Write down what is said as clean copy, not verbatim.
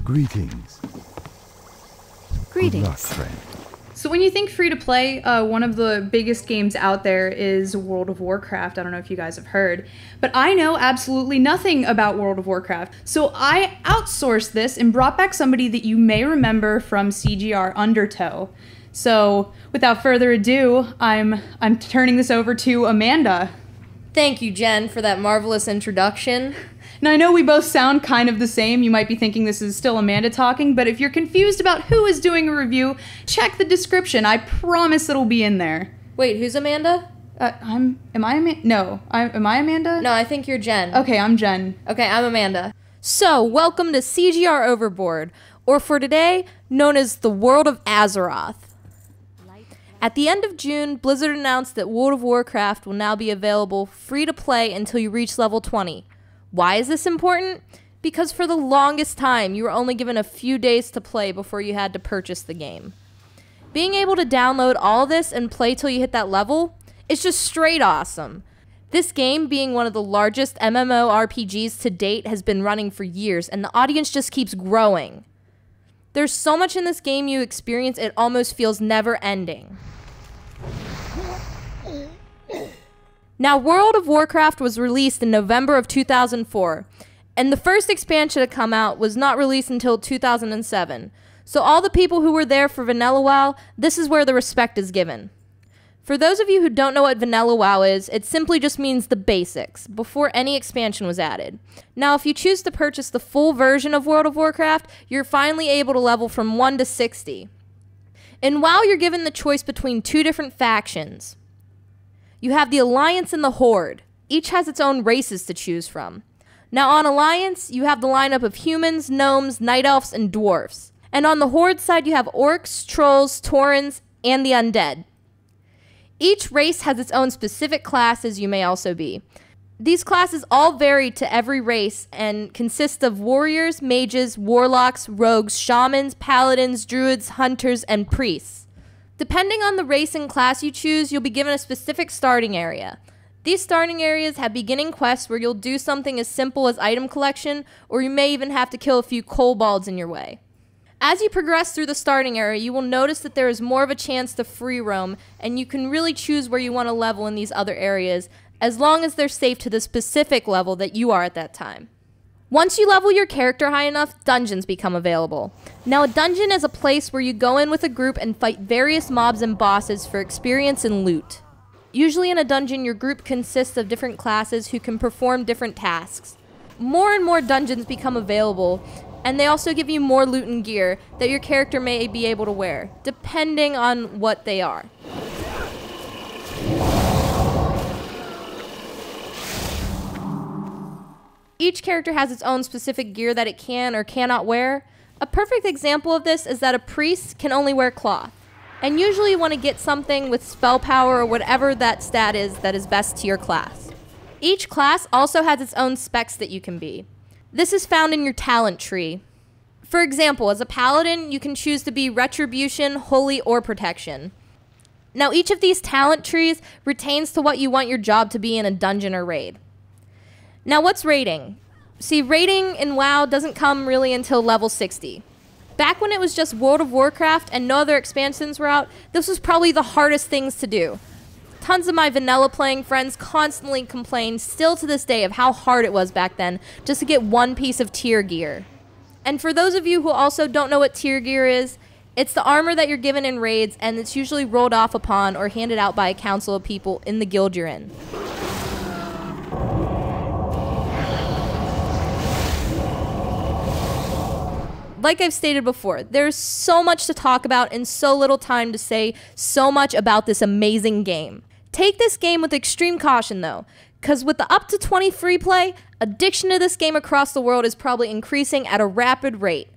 Greetings. Greetings. Good luck, friend. So when you think free-to-play, one of the biggest games out there is World of Warcraft. I don't know if you guys have heard, but I know absolutely nothing about World of Warcraft. So I outsourced this and brought back somebody that you may remember from CGR Undertow. So without further ado, I'm turning this over to Amanda. Thank you, Jen, for that marvelous introduction. Now, I know we both sound kind of the same. You might be thinking this is still Amanda talking, but if you're confused about who is doing a review, check the description. I promise it'll be in there. Wait, who's Amanda? Am I Amanda? No, I think you're Jen. Okay, I'm Jen. Okay, I'm Amanda. So, welcome to CGRoverboard, or for today, known as the World of Azeroth. At the end of June, Blizzard announced that World of Warcraft will now be available free to play until you reach level 20. Why is this important? Because for the longest time, you were only given a few days to play before you had to purchase the game. Being able to download all this and play till you hit that level is just straight awesome. This game, being one of the largest MMORPGs to date, has been running for years, and the audience just keeps growing. There's so much in this game you experience, it almost feels never ending. Now, World of Warcraft was released in November of 2004, and the first expansion to come out was not released until 2007. So all the people who were there for Vanilla WoW, this is where the respect is given. For those of you who don't know what Vanilla WoW is, it simply just means the basics, before any expansion was added. Now, if you choose to purchase the full version of World of Warcraft, you're finally able to level from 1 to 60. In WoW, you're given the choice between two different factions. You have the Alliance and the Horde. Each has its own races to choose from. Now on Alliance, you have the lineup of humans, gnomes, night elves, and dwarfs. And on the Horde side, you have orcs, trolls, taurens, and the undead. Each race has its own specific classes you may also be. These classes all vary to every race and consist of warriors, mages, warlocks, rogues, shamans, paladins, druids, hunters, and priests. Depending on the race and class you choose, you'll be given a specific starting area. These starting areas have beginning quests where you'll do something as simple as item collection, or you may even have to kill a few kobolds in your way. As you progress through the starting area, you will notice that there is more of a chance to free roam, and you can really choose where you want to level in these other areas, as long as they're safe to the specific level that you are at that time. Once you level your character high enough, dungeons become available. Now, a dungeon is a place where you go in with a group and fight various mobs and bosses for experience and loot. Usually in a dungeon, your group consists of different classes who can perform different tasks. More and more dungeons become available, and they also give you more loot and gear that your character may be able to wear, depending on what they are. Each character has its own specific gear that it can or cannot wear. A perfect example of this is that a priest can only wear cloth. And usually you want to get something with spell power or whatever that stat is that is best to your class. Each class also has its own specs that you can be. This is found in your talent tree. For example, as a paladin, you can choose to be retribution, holy, or protection. Now each of these talent trees retains to what you want your job to be in a dungeon or raid. Now, what's raiding? See, raiding in WoW doesn't come really until level 60. Back when it was just World of Warcraft and no other expansions were out, this was probably the hardest things to do. Tons of my vanilla playing friends constantly complain, still to this day, of how hard it was back then just to get one piece of tier gear. And for those of you who also don't know what tier gear is, it's the armor that you're given in raids, and it's usually rolled off upon or handed out by a council of people in the guild you're in. Like I've stated before, there's so much to talk about and so little time to say so much about this amazing game. Take this game with extreme caution though, because with the up to 20 free play, addiction to this game across the world is probably increasing at a rapid rate.